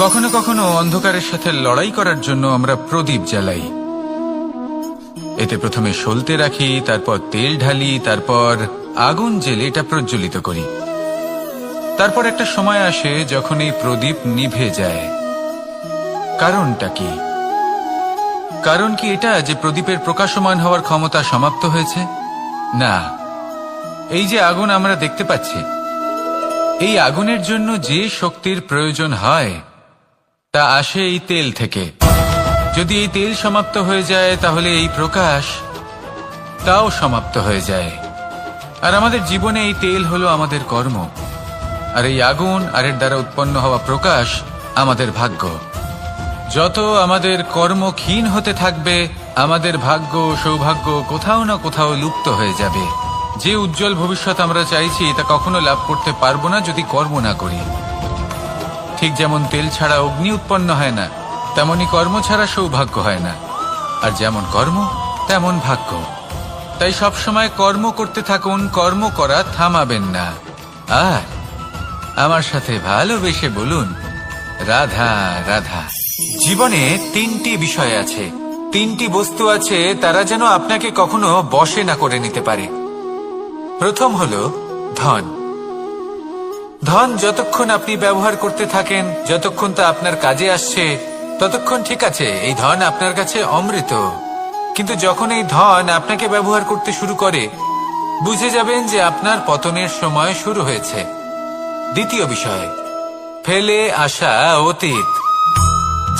কখনো কখনো অন্ধকারের সাথে লড়াই করার জন্য আমরা প্রদীপ জ্বালাই। এতে প্রথমে সলতে রাখি, তারপর তেল ঢালি, তারপর আগুন জেলে এটা প্রজ্বলিত করি। তারপর একটা সময় আসে যখন এই প্রদীপ নিভে যায়। কারণটা কি? কারণ কি এটা যে প্রদীপের প্রকাশমান হওয়ার ক্ষমতা সমাপ্ত হয়েছে? না, এই যে আগুন আমরা দেখতে পাচ্ছি, এই আগুনের জন্য যে শক্তির প্রয়োজন হয় তা আসে এই তেল থেকে। যদি এই তেল সমাপ্ত হয়ে যায় তাহলে এই প্রকাশ তাও সমাপ্ত হয়ে যায়। আর আমাদের জীবনে এই তেল হলো আমাদের কর্ম, আর এই আগুন আর এর দ্বারা উৎপন্ন হওয়া প্রকাশ আমাদের ভাগ্য। যত আমাদের কর্ম ক্ষীণ হতে থাকবে, আমাদের ভাগ্য সৌভাগ্য কোথাও না কোথাও লুপ্ত হয়ে যাবে। যে উজ্জ্বল ভবিষ্যৎ আমরা চাইছি তা কখনো লাভ করতে পারবো না যদি কর্ম না করি। ঠিক যেমন তেল ছাড়া অগ্নি উৎপন্ন হয় না, তেমনি কর্ম ছাড়া সৌভাগ্য হয় না। আর যেমন কর্ম তেমন ভাগ্য। তাই সবসময় কর্ম করতে থাকুন, কর্ম করা থামাবেন না। আর আমার সাথে ভালোবেসে বলুন, রাধা রাধা। জীবনে তিনটি বিষয় আছে, তিনটি বস্তু আছে, তারা যেন আপনাকে কখনো বশে না করে নিতে পারে। প্রথম হলো ধন। ধন যতক্ষণ আপনি ব্যবহার করতে থাকেন, যতক্ষণ তা আপনার কাজে আসছে, ততক্ষণ ঠিক আছে, এই ধন আপনার কাছে অমৃত। কিন্তু যখন এই ধন আপনাকে ব্যবহার করতে শুরু করে, বুঝে যাবেন যে আপনার পতনের সময় শুরু হয়েছে। দ্বিতীয় বিষয়, ফেলে আসা অতীত।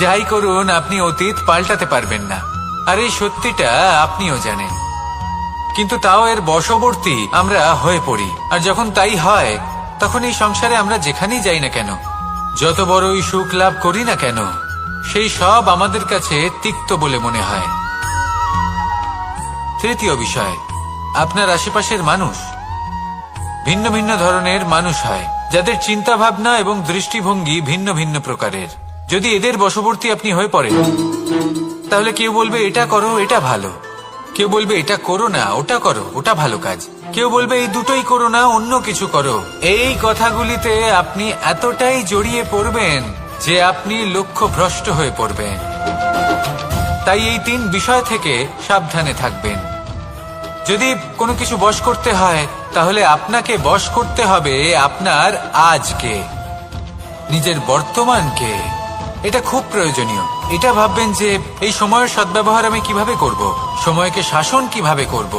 যাই করুন, আপনি অতীত পাল্টাতে পারবেন না, আর এই সত্যিটা আপনিও জানেন। কিন্তু তাও এর বশবর্তী আমরা হয়ে পড়ি। আর যখন তাই হয়, তখন এই সংসারে আমরা যেখানেই যাই না কেন, যত বড়ই সুখ লাভ করি না কেন, সেই সব আমাদের কাছে তিক্ত বলে মনে হয়। তৃতীয় বিষয়, আপনার আশেপাশের মানুষ ভিন্ন ভিন্ন ধরনের মানুষ হয়, যাদের চিন্তা ভাবনা এবং দৃষ্টিভঙ্গি ভিন্ন ভিন্ন প্রকারের। যদি এদের বশবর্তী আপনি হয়ে পড়েন, তাহলে কেউ বলবে এটা করো, এটা ভালো। কেউ বলবে এটা করো না, ওটা করো, ওটা ভালো কাজ। কেউ বলবে এই দুটোই করো না, অন্য কিছু করো। এই কথাগুলিতে আপনি এতটাই জড়িয়ে পড়বেন যে আপনি লক্ষ্য ভ্রষ্ট হয়ে পড়বেন। তাই এই তিন বিষয় থেকে সাবধানে থাকবেন। যদি কোনো কিছু বশ করতে হয়, তাহলে আপনাকে বশ করতে হবে আপনার আজকে, নিজের বর্তমানকে। এটা খুব প্রয়োজনীয়। এটা ভাববেন যে এই সময়ের সদ্ব্যবহার আমি কিভাবে করব, সময়কে শাসন কিভাবে করব,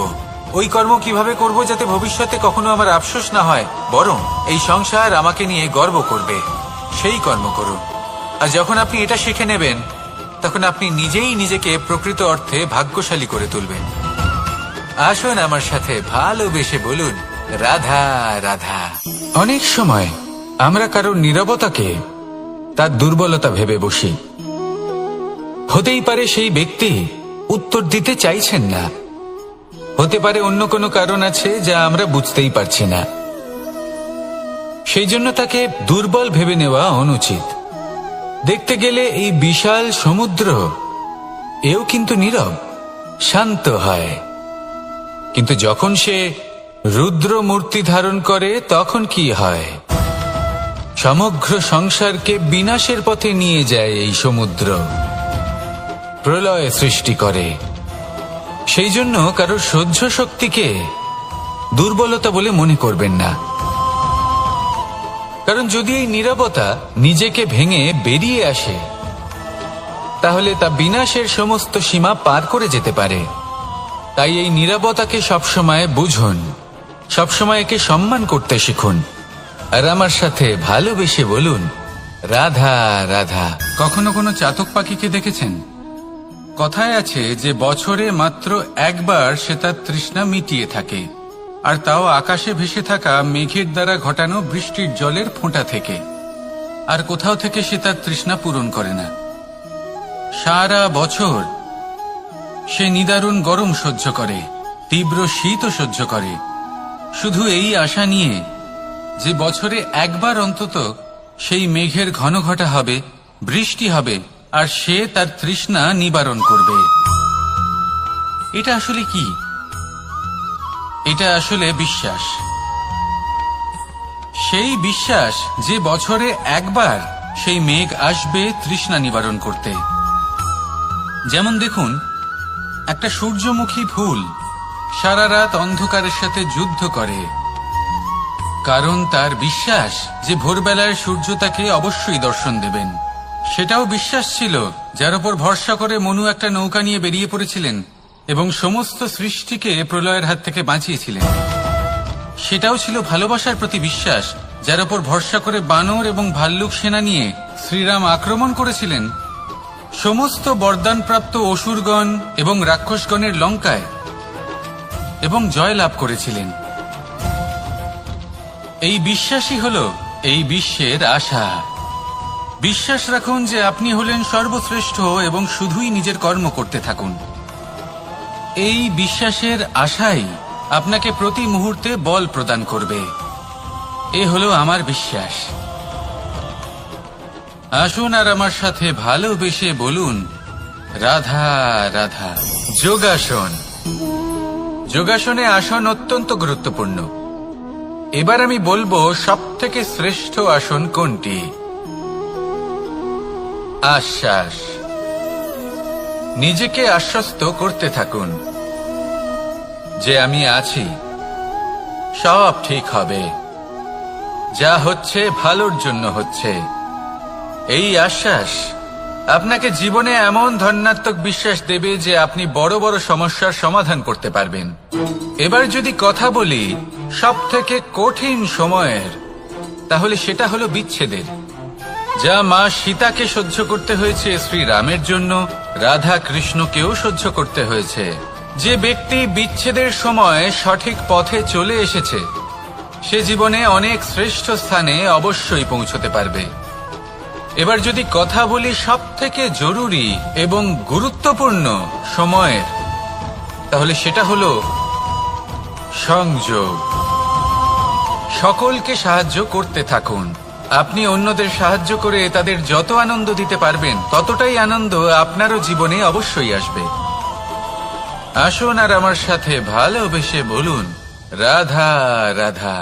ওই কর্ম কিভাবে করব যাতে ভবিষ্যতে কখনো আমার আফসোস না হয়, বরং এই সংসার আমাকে নিয়ে গর্ব করবে, সেই কর্ম করুন। আর যখন আপনি এটা শিখে নেবেন, তখন আপনি নিজেই নিজেকে প্রকৃত অর্থে ভাগ্যশালী করে তুলবেন। আসুন আমার সাথে ভালোবেসে বলুন, রাধা রাধা। অনেক সময় আমরা কারোর নীরবতাকে তার দুর্বলতা ভেবে বসি। হতেই পারে সেই ব্যক্তি উত্তর দিতে চাইছেন না, হতে পারে অন্য কোনো কারণ আছে যা আমরা বুঝতেই পারছি না। সেই জন্য তাকে দুর্বল ভেবে নেওয়া অনুচিত। দেখতে গেলে এই বিশাল সমুদ্র এও কিন্তু নীরব, শান্ত হয়। কিন্তু যখন সে রুদ্র মূর্তি ধারণ করে, তখন কি হয়? সমগ্র সংসারকে বিনাশের পথে নিয়ে যায় এই সমুদ্র, প্রলয় সৃষ্টি করে। সেই জন্য কারোর সহ্য শক্তিকে দুর্বলতা বলে মনে করবেন না। কারণ যদি এই নীরবতা নিজেকে ভেঙে বেরিয়ে আসে, তাহলে তা বিনাশের সমস্ত সীমা পার করে যেতে পারে। তাই এই নীরবতাকে সবসময় বুঝুন, সবসময় একে সম্মান করতে শিখুন। আর আমার সাথে ভালোবেসে বলুন, রাধা রাধা। কখনো কোনো চাতক পাখিকে দেখেছেন? কথায় আছে যে বছরে মাত্র একবার সে তার তৃষ্ণা মিটিয়ে থাকে, আর তাও আকাশে ভেসে থাকা মেঘের দ্বারা ঘটানো বৃষ্টির জলের ফোঁটা থেকে। আর কোথাও থেকে সে তার তৃষ্ণা পূরণ করে না। সারা বছর সে নিদারুণ গরম সহ্য করে, তীব্র শীতও সহ্য করে, শুধু এই আশা নিয়ে যে বছরে একবার অন্তত সেই মেঘের ঘন ঘটা হবে, বৃষ্টি হবে, আর সে তার তৃষ্ণা নিবারণ করবে। এটা আসলে কি? এটা আসলে বিশ্বাস। সেই বিশ্বাস যে বছরে একবার সেই মেঘ আসবে তৃষ্ণা নিবারণ করতে। যেমন দেখুন, একটা সূর্যমুখী ফুল সারা রাত অন্ধকারের সাথে যুদ্ধ করে, কারণ তার বিশ্বাস যে ভোরবেলায় সূর্য তাকে অবশ্যই দর্শন দেবেন। সেটাও বিশ্বাস ছিল যার উপর ভরসা করে মনু একটা নৌকা নিয়ে বেরিয়ে পড়েছিলেন এবং সমস্ত সৃষ্টিকে প্রলয়ের হাত থেকে বাঁচিয়েছিলেন। সেটাও ছিল ভালোবাসার প্রতি বিশ্বাস যার উপর ভরসা করে বানর এবং ভাল্লুক সেনা নিয়ে শ্রীরাম আক্রমণ করেছিলেন সমস্ত বরদানপ্রাপ্ত অসুরগণ এবং রাক্ষসগণের লঙ্কায় এবং জয় লাভ করেছিলেন। এই বিশ্বাসই হল এই বিশ্বের আশা। বিশ্বাস রাখুন যে আপনি হলেন সর্বশ্রেষ্ঠ এবং শুধুই নিজের কর্ম করতে থাকুন। এই বিশ্বাসের আশাই আপনাকে প্রতি মুহূর্তে বল প্রদান করবে। এ হলো আমার বিশ্বাস। আসুন আর আমার সাথে ভালোবেসে বলুন, রাধা রাধা। যোগাসন। যোগাসনে আসন অত্যন্ত গুরুত্বপূর্ণ। এবার আমি বলবো সবথেকে শ্রেষ্ঠ আসন কোনটি। আশ্বাস। নিজেকে আশ্বস্ত করতে থাকুন যে আমি আছি, সব ঠিক হবে, যা হচ্ছে ভালোর জন্য হচ্ছে। এই আশ্বাস আপনাকে জীবনে এমন ধনাত্মক বিশ্বাস দেবে যে আপনি বড় বড় সমস্যার সমাধান করতে পারবেন। এবার যদি কথা বলি সবথেকে কঠিন সময়ের, তাহলে সেটা হলো বিচ্ছেদের। যা মা সীতাকে সহ্য করতে হয়েছে শ্রীরামের জন্য, রাধা কৃষ্ণকেও সহ্য করতে হয়েছে। যে ব্যক্তি বিচ্ছেদের সময় সঠিক পথে চলে এসেছে সে জীবনে অনেক শ্রেষ্ঠ স্থানে অবশ্যই পৌঁছতে পারবে। এবার যদি কথা বলি সবথেকে জরুরি এবং গুরুত্বপূর্ণ সময়ের, তাহলে সেটা হলো সংযোগ। সকলকে সাহায্য করতে থাকুন। আপনি অন্যদের সাহায্য করে তাদের যত আনন্দ দিতে পারবেন ততটাই আনন্দ আপনারও জীবনে অবশ্যই আসবে। আসুন আর আমার সাথে ভালোবেসে বলুন, রাধা রাধা।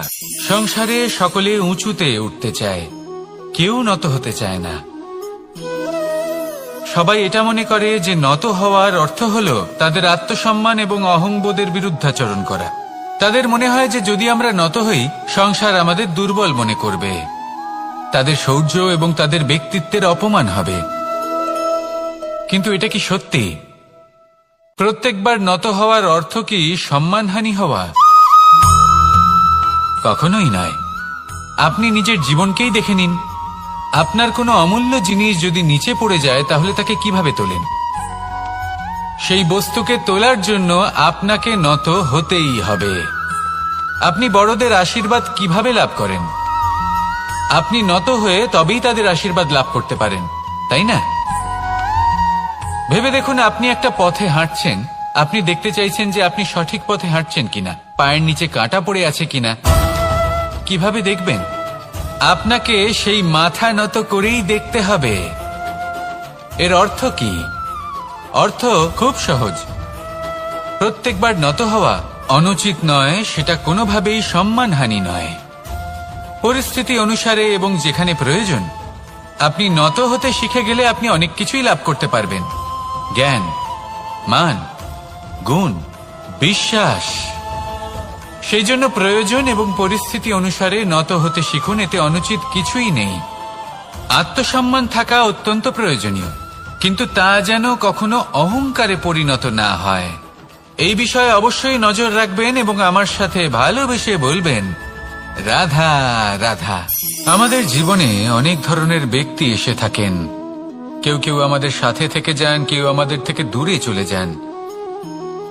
সংসারে সকলে উঁচুতে উঠতে চায়, কেউ নত হতে চায় না। সবাই এটা মনে করে যে নত হওয়ার অর্থ হলো তাদের আত্মসম্মান এবং অহংবোধের বিরুদ্ধাচরণ করা। তাদের মনে হয় যে যদি আমরা নত হই সংসার আমাদের দুর্বল মনে করবে, তাদের শৌর্য এবং তাদের ব্যক্তিত্বের অপমান হবে। কিন্তু এটা কি সত্যি? প্রত্যেকবার নত হওয়ার অর্থ কি সম্মানহানি হওয়া? কখনোই নয়। আপনি নিজের জীবনকেই দেখে নিন। আপনার কোনো অমূল্য জিনিস যদি নিচে পড়ে যায় তাহলে তাকে কিভাবে তোলেন? সেই বস্তুকে তোলার জন্য আপনাকে নত হতেই হবে। আপনি বড়দের আশীর্বাদ কিভাবে লাভ করেন? আপনি নত হয়ে তবেই তাদের আশীর্বাদ লাভ করতে পারেন, তাই না? ভেবে দেখুন, আপনি একটা পথে হাঁটছেন, আপনি দেখতে চাইছেন যে আপনি সঠিক পথে হাঁটছেন কিনা, পায়ের নিচে কাঁটা পড়ে আছে কিনা। কিভাবে দেখবেন? আপনাকে সেই মাথা নত করেই দেখতে হবে। এর অর্থ কি? অর্থ খুব সহজ। প্রত্যেকবার নত হওয়া অনুচিত নয়, সেটা কোনোভাবেই সম্মানহানি নয়। পরিস্থিতি অনুসারে এবং যেখানে প্রয়োজন আপনি নত হতে শিখে গেলে আপনি অনেক কিছুই লাভ করতে পারবেন। জ্ঞান, মান, গুণ, বিশ্বাস। সেই জন্য প্রয়োজন এবং পরিস্থিতি অনুসারে নত হতে শিখুন। এতে অনুচিত কিছুই নেই। আত্মসম্মান থাকা অত্যন্ত প্রয়োজনীয়, কিন্তু তা যেন কখনো অহংকারে পরিণত না হয়। এই বিষয়ে অবশ্যই নজর রাখবেন এবং আমার সাথে ভালোবেসে বলবেন, রাধা রাধা। আমাদের জীবনে অনেক ধরনের ব্যক্তি এসে থাকেন। কেউ কেউ আমাদের সাথে থেকে যান, কেউ আমাদের থেকে দূরে চলে যান।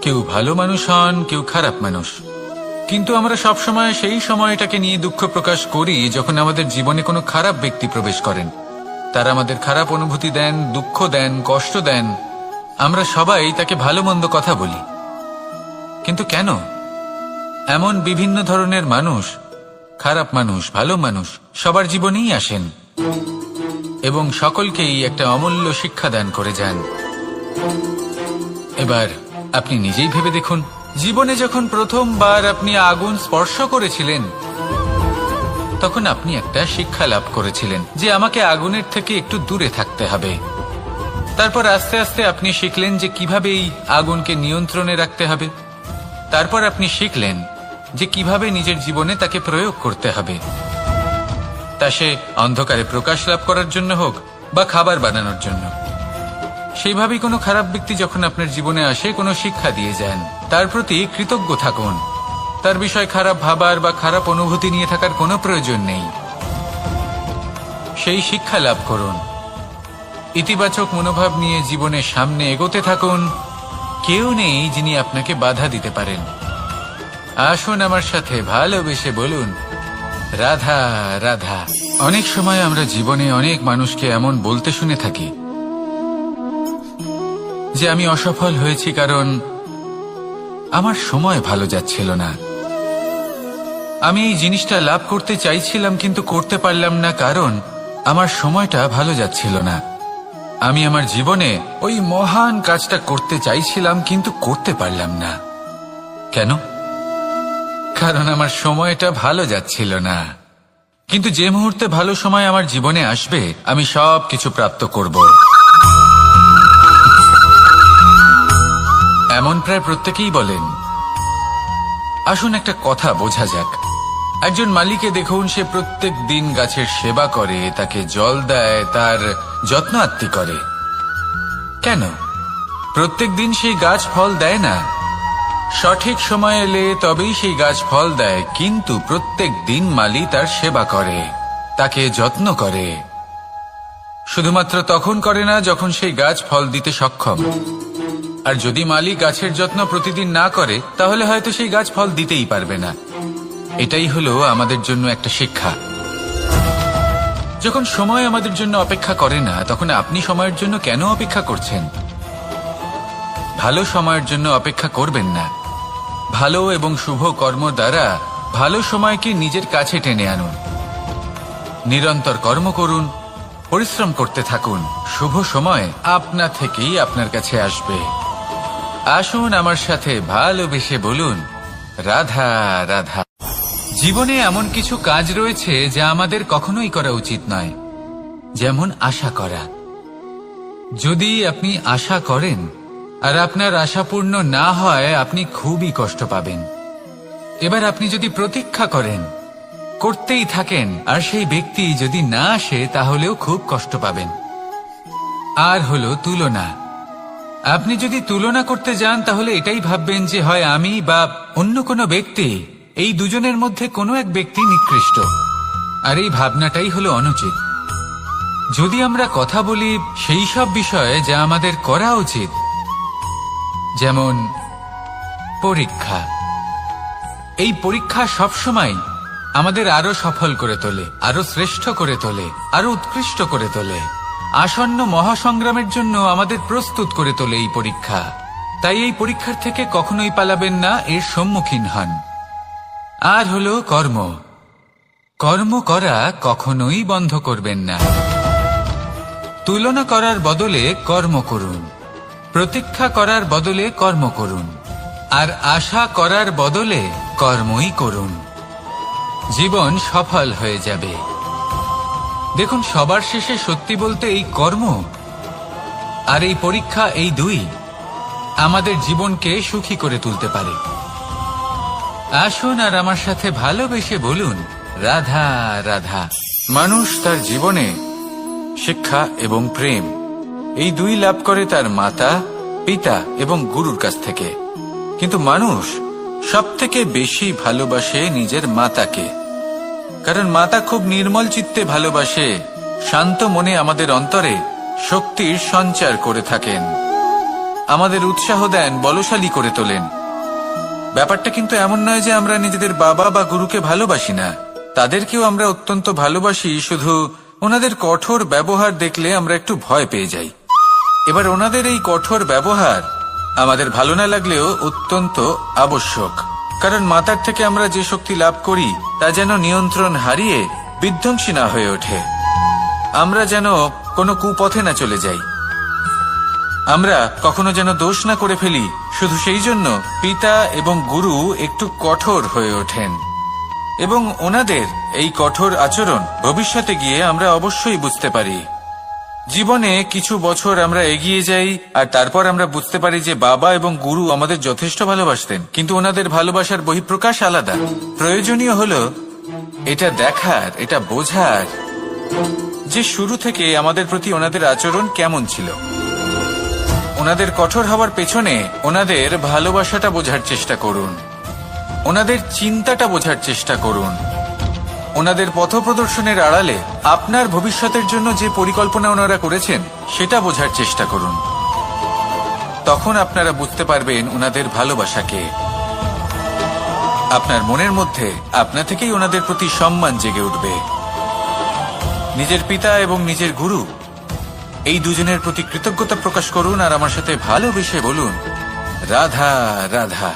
কেউ ভালো মানুষ হন, কেউ খারাপ মানুষ। কিন্তু আমরা সবসময় সেই সময়টাকে নিয়ে দুঃখ প্রকাশ করি যখন আমাদের জীবনে কোনো খারাপ ব্যক্তি প্রবেশ করেন। তারা আমাদের খারাপ অনুভূতি দেন, দুঃখ দেন, কষ্ট দেন। আমরা সবাই তাকে ভালো মন্দ কথা বলি। কিন্তু কেন? এমন বিভিন্ন ধরনের মানুষ, খারাপ মানুষ, ভালো মানুষ সবার জীবনেই আসেন এবং সকলকেই একটা অমূল্য শিক্ষা দান করে যান। এবার আপনি নিজেই ভেবে দেখুন, জীবনে যখন প্রথমবার আপনি আগুন স্পর্শ করেছিলেন তখন আপনি একটা শিক্ষা লাভ করেছিলেন যে আমাকে আগুনের থেকে একটু দূরে থাকতে হবে। তারপর আস্তে আস্তে আপনি শিখলেন যে কিভাবে এই আগুনকে নিয়ন্ত্রণে রাখতে হবে। তারপর আপনি শিখলেন যে কিভাবে নিজের জীবনে তাকে প্রয়োগ করতে হবে, তা সে অন্ধকারে প্রকাশ লাভ করার জন্য হোক বা খাবার বানানোর জন্য। সেইভাবেই কোনো খারাপ ব্যক্তি যখন আপনার জীবনে আসে কোনো শিক্ষা দিয়ে যান, তার প্রতি কৃতজ্ঞ থাকুন। তার বিষয় খারাপ ভাবার বা খারাপ অনুভূতি নিয়ে থাকার কোনো প্রয়োজন নেই। সেই শিক্ষা লাভ করুন, ইতিবাচক মনোভাব নিয়ে জীবনের সামনে এগোতে থাকুন। কেউ নেই যিনি আপনাকে বাধা দিতে পারেন। আসুন আমার সাথে ভালোবেসে বলুন, রাধা রাধা। অনেক সময় আমরা জীবনে অনেক মানুষকে এমন বলতে শুনে থাকি যে আমি অসফল হয়েছি কারণ আমার সময় ভালো যাচ্ছিল না। আমি এই জিনিসটা লাভ করতে চাইছিলাম কিন্তু করতে পারলাম না কারণ আমার সময়টা ভালো যাচ্ছিল না। আমি আমার জীবনে ওই মহান কাজটা করতে চাইছিলাম কিন্তু করতে পারলাম না। কেন? কারণ আমার সময়টা ভালো যাচ্ছিল না। কিন্তু যে মুহূর্তে ভালো সময় আমার জীবনে আসবে আমি সব কিছু প্রাপ্ত করব। এমন প্রায় প্রত্যেকেই বলেন। আসুন একটা কথা বোঝা যাক। একজন মালিকে দেখুন, সে প্রত্যেক দিন গাছের সেবা করে, তাকে জল দেয়, তার যত্ন আত্তি করে। কেন? প্রত্যেক দিন সেই গাছ ফল দেয় না। সঠিক সময় এলে তবেই সেই গাছ ফল দেয়, কিন্তু প্রত্যেক দিন মালি তার সেবা করে, তাকে যত্ন করে। শুধুমাত্র তখন করে না যখন সেই গাছ ফল দিতে সক্ষম। আর যদি মালি গাছের যত্ন প্রতিদিন না করে তাহলে হয়তো সেই গাছ ফল দিতেই পারবে না। এটাই হলো আমাদের জন্য একটা শিক্ষা। যখন সময় আমাদের জন্য অপেক্ষা করে না তখন আপনি সময়ের জন্য কেন অপেক্ষা করছেন? ভালো সময়ের জন্য অপেক্ষা করবেন না। ভালো এবং শুভ কর্ম দ্বারা ভালো সময়কে নিজের কাছে টেনে আনুন। নিরন্তর কর্ম করুন, পরিশ্রম করতে থাকুন। শুভ সময় আপনা থেকেই আপনার কাছে আসবে। আসুন আমার সাথে ভালোবেসে বলুন, রাধা রাধা। জীবনে এমন কিছু কাজ রয়েছে যা আমাদের কখনোই করা উচিত নয়, যেমন আশা করা। যদি আপনি আশা করেন আর আপনার আশা পূর্ণ না হয় আপনি খুবই কষ্ট পাবেন। এবার আপনি যদি প্রতীক্ষা করেন, করতেই থাকেন, আর সেই ব্যক্তি যদি না আসে তাহলেও খুব কষ্ট পাবেন। আর হলো তুলনা। আপনি যদি তুলনা করতে যান তাহলে এটাই ভাববেন যে হয় আমি বা অন্য কোনো ব্যক্তি, এই দুজনের মধ্যে কোনো এক ব্যক্তি নিকৃষ্ট। আর এই ভাবনাটাই হলো অনুচিত। যদি আমরা কথা বলি সেই সব বিষয়ে যা আমাদের করা উচিত, যেমন পরীক্ষা। এই পরীক্ষা সবসময় আমাদের আরো সফল করে তোলে, আরো শ্রেষ্ঠ করে তোলে, আরো উৎকৃষ্ট করে তোলে। আসন্ন মহাসংগ্রামের জন্য আমাদের প্রস্তুত করে তোলে এই পরীক্ষা। তাই এই পরীক্ষার থেকে কখনোই পালাবেন না, এর সম্মুখীন হন। আর হলো কর্ম। কর্ম করা কখনোই বন্ধ করবেন না। তুলনা করার বদলে কর্ম করুন, প্রতীক্ষা করার বদলে কর্ম করুন, আর আশা করার বদলে কর্মই করুন। জীবন সফল হয়ে যাবে। দেখুন, সবার শেষে সত্যি বলতে এই কর্ম আর এই পরীক্ষা, এই দুই আমাদের জীবনকে সুখী করে তুলতে পারে। আসুন আর আমার সাথে ভালোবেসে বলুন, রাধা রাধা। মানুষ তার জীবনে শিক্ষা এবং প্রেম এই দুই লাভ করে তার মাতা, পিতা এবং গুরুর কাছ থেকে। কিন্তু মানুষ সবথেকে বেশি ভালোবাসে নিজের মাতাকে, কারণ মাতা খুব নির্মল চিত্তে ভালোবাসে, শান্ত মনে আমাদের অন্তরে শক্তির সঞ্চার করে থাকেন, আমাদের উৎসাহ দেন, বলশালী করে তোলেন। ব্যাপারটা কিন্তু এমন নয় যে আমরা নিজেদের বাবা বা গুরুকে ভালোবাসি না, তাদেরকেও আমরা অত্যন্ত ভালোবাসি। শুধু ওনাদের কঠোর ব্যবহার দেখলে আমরা একটু ভয় পেয়ে যাই। এবার ওনাদের এই কঠোর ব্যবহার আমাদের ভালো না লাগলেও অত্যন্ত আবশ্যক, কারণ মাতার থেকে আমরা যে শক্তি লাভ করি তা যেন নিয়ন্ত্রণ হারিয়ে বিধ্বংসী না হয়ে ওঠে। আমরা যেন কোনো কুপথে না চলে যাই, আমরা কখনো যেন দোষ না করে ফেলি। শুধু সেই জন্য পিতা এবং গুরু একটু কঠোর হয়ে ওঠেন। এবং ওনাদের এই কঠোর আচরণ ভবিষ্যতে গিয়ে আমরা অবশ্যই বুঝতে পারি। জীবনে কিছু বছর আমরা এগিয়ে যাই আর তারপর আমরা বুঝতে পারি যে বাবা এবং গুরু আমাদের যথেষ্ট ভালোবাসতেন, কিন্তু ওনাদের ভালোবাসার বহিঃপ্রকাশ আলাদা। প্রয়োজনীয় হলো এটা দেখার, এটা বোঝার যে শুরু থেকে আমাদের প্রতি ওনাদের আচরণ কেমন ছিল। ওনাদের কঠোর হওয়ার পেছনে ওনাদের ভালোবাসাটা বোঝার চেষ্টা করুন, ওনাদের চিন্তাটা বোঝার চেষ্টা করুন, ওনাদের পথপ্রদর্শনের আড়ালে আপনার ভবিষ্যতের জন্য যে পরিকল্পনা ওনারা করেছেন সেটা বোঝার চেষ্টা করুন। তখন আপনারা বুঝতে পারবেন ওনাদের ভালোবাসাকে। আপনার মনের মধ্যে আপনা থেকেই ওনাদের প্রতি সম্মান জেগে উঠবে। নিজের পিতা এবং নিজের গুরু এই দুজনের প্রতি কৃতজ্ঞতা প্রকাশ করুন আর আমার সাথে ভালোবেসে বলুন, রাধা রাধা।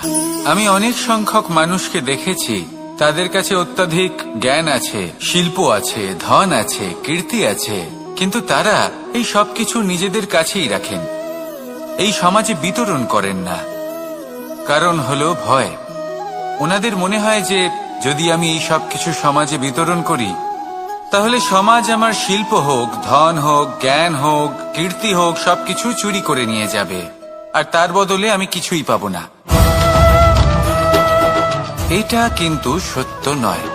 আমি অনেক সংখ্যক মানুষকে দেখেছি, তাদের কাছে অত্যাধিক জ্ঞান আছে, শিল্প আছে, ধন আছে, কীর্তি আছে, কিন্তু তারা এই সবকিছু নিজেদের কাছেই রাখেন, এই সমাজে বিতরণ করেন না। কারণ হলো ভয়। ওনাদের মনে হয় যে যদি আমি এই সবকিছু সমাজে বিতরণ করি তাহলে সমাজ আমার শিল্প হোক, ধন হোক, জ্ঞান হোক, কীর্তি হোক, সবকিছু চুরি করে নিয়ে যাবে আর তার বদলে আমি কিছুই পাবো না। এটা কিন্তু সত্য নয়।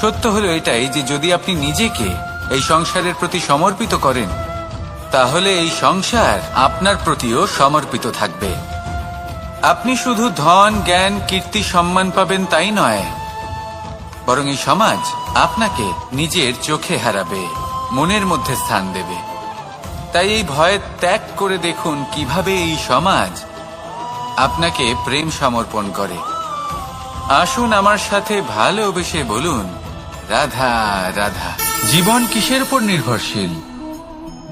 সত্য হলো এটাই যে যদি আপনি নিজেকে এই সংসারের প্রতি সমর্পিত করেন তাহলে এই সংসার আপনার প্রতিও সমর্পিত থাকবে। আপনি শুধু ধন, জ্ঞান, কীর্তি, সম্মান পাবেন তাই নয়, বরং এই সমাজ আপনাকে নিজের চোখে হারাবে, মনের মধ্যে স্থান দেবে। তাই এই ভয় ত্যাগ করে দেখুন কিভাবে এই সমাজ আপনাকে প্রেম সমর্পণ করে। আসুন আমার সাথে ভালোবেসে বলুন, রাধা রাধা। জীবন কিসের উপর নির্ভরশীল?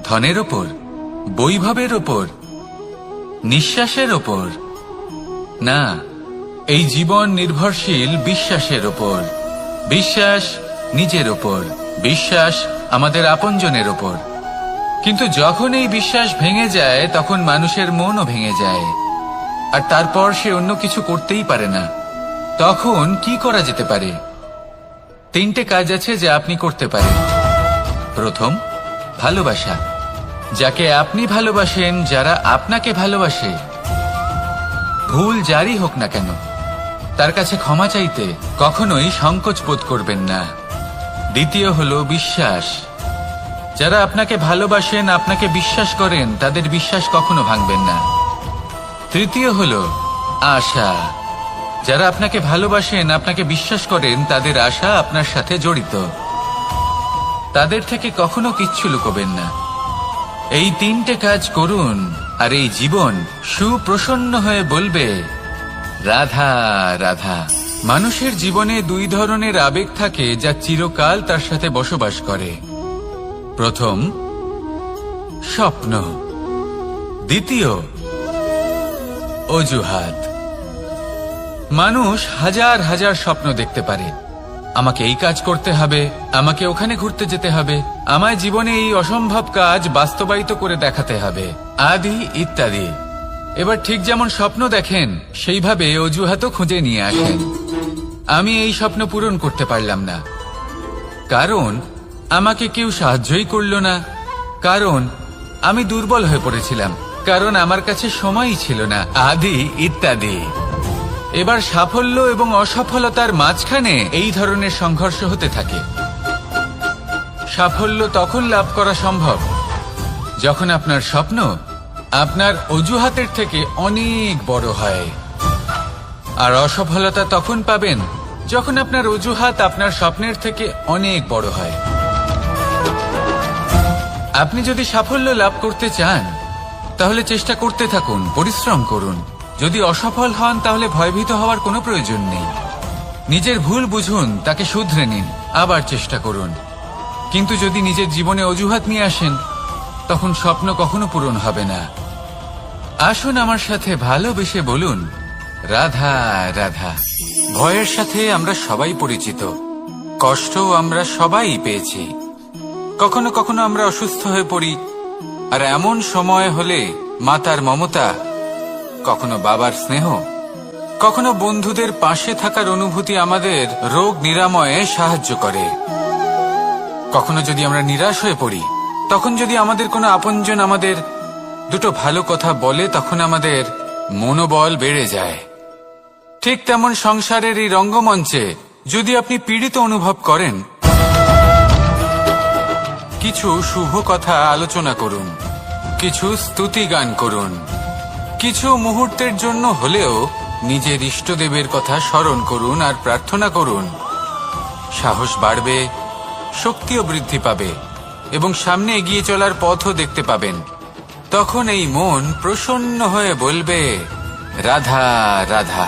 ধনের ওপর, বৈভবের ওপর, নিঃশ্বাসের ওপর? না, এই জীবন নির্ভরশীল বিশ্বাসের ওপর। বিশ্বাস নিজের ওপর, বিশ্বাস আমাদের আপনজনের ওপর। কিন্তু যখন এই বিশ্বাস ভেঙে যায় তখন মানুষের মনও ভেঙে যায় আর তারপর সে অন্য কিছু করতেই পারে না। তখন কি করা যেতে পারে? 3টে কাজ আছে যা আপনি করতে পারেন। প্রথম, ভালোবাসা। যাকে আপনি ভালোবাসেন, যারা আপনাকে ভালোবাসে, ভুল যারই হোক না কেন, তার কাছে ক্ষমা চাইতে কখনোই সংকোচ বোধ করবেন না। দ্বিতীয় হলো বিশ্বাস। যারা আপনাকে ভালোবাসেন, আপনাকে বিশ্বাস করেন, তাদের বিশ্বাস কখনো ভাঙবেন না। তৃতীয় হলো আশা। যারা আপনাকে ভালোবাসেন, আপনাকে বিশ্বাস করেন, তাদের আশা আপনার সাথে জড়িত। তাদের থেকে কখনো কিচ্ছু লুকোবেন না। এই 3টে কাজ করুন আর এই জীবন সুপ্রসন্ন হয়ে বলবে, রাধা রাধা। মানুষের জীবনে 2 ধরনের আবেগ থাকে যা চিরকাল তার সাথে বসবাস করে। প্রথম, স্বপ্ন। দ্বিতীয়, অজুহাত। মানুষ হাজার হাজার স্বপ্ন দেখতে পারে। আমাকে এই কাজ করতে হবে, আমাকে ওখানে ঘুরতে যেতে হবে, আমায় জীবনে এই অসম্ভব কাজ বাস্তবায়িত করে দেখাতে হবে, আদি ইত্যাদি। এবার ঠিক যেমন স্বপ্ন দেখেন সেইভাবে অজুহাতও খুঁজে নিয়ে আসেন। আমি এই স্বপ্ন পূরণ করতে পারলাম না, কারণ আমাকে কেউ সাহায্যই করল না, কারণ আমি দুর্বল হয়ে পড়েছিলাম, কারণ আমার কাছে সময়ই ছিল না, আদি ইত্যাদি। এবার সাফল্য এবং অসফলতার মাঝখানে এই ধরনের সংঘর্ষ হতে থাকে। সাফল্য তখন লাভ করা সম্ভব যখন আপনার স্বপ্ন আপনার অজুহাতের থেকে অনেক বড় হয়, আর অসফলতা তখন পাবেন যখন আপনার অজুহাত আপনার স্বপ্নের থেকে অনেক বড় হয়। আপনি যদি সাফল্য লাভ করতে চান তাহলে চেষ্টা করতে থাকুন, পরিশ্রম করুন। যদি অসফল হন তাহলে ভয়ভীত হওয়ার কোনো প্রয়োজন নেই। নিজের ভুল বুঝুন, তাকে শুধরে নিন, আবার চেষ্টা করুন। কিন্তু যদি নিজের জীবনে অজুহাত নিয়ে আসেন তখন স্বপ্ন কখনো পূরণ হবে না। আসুন আমার সাথে ভালোবেসে বলুন, রাধা রাধা। ভয়ের সাথে আমরা সবাই পরিচিত, কষ্টও আমরা সবাই পেয়েছি। কখনো কখনো আমরা অসুস্থ হয়ে পড়ি, আর এমন সময় হলে মাতার মমতা, কখনো বাবার স্নেহ, কখনো বন্ধুদের পাশে থাকার অনুভূতি আমাদের রোগ নিরাময়ে সাহায্য করে। কখনো যদি আমরা নিরাশ হয়ে পড়ি, তখন যদি আমাদের কোনো আপনজন আমাদের দুটো ভালো কথা বলে, তখন আমাদের মনোবল বেড়ে যায়। ঠিক তেমন সংসারের এই রঙ্গমঞ্চে যদি আপনি পীড়িত অনুভব করেন, কিছু শুভ কথা আলোচনা করুন, কিছু স্তুতি গান করুন, কিছু মুহূর্তের জন্য হলেও নিজের ইষ্টদেবের কথা স্মরণ করুন আর প্রার্থনা করুন। সাহস বাড়বে, শক্তিও বৃদ্ধি পাবে এবং সামনে এগিয়ে চলার পথও দেখতে পাবেন। তখন এই মন প্রসন্ন হয়ে বলবে, রাধা রাধা।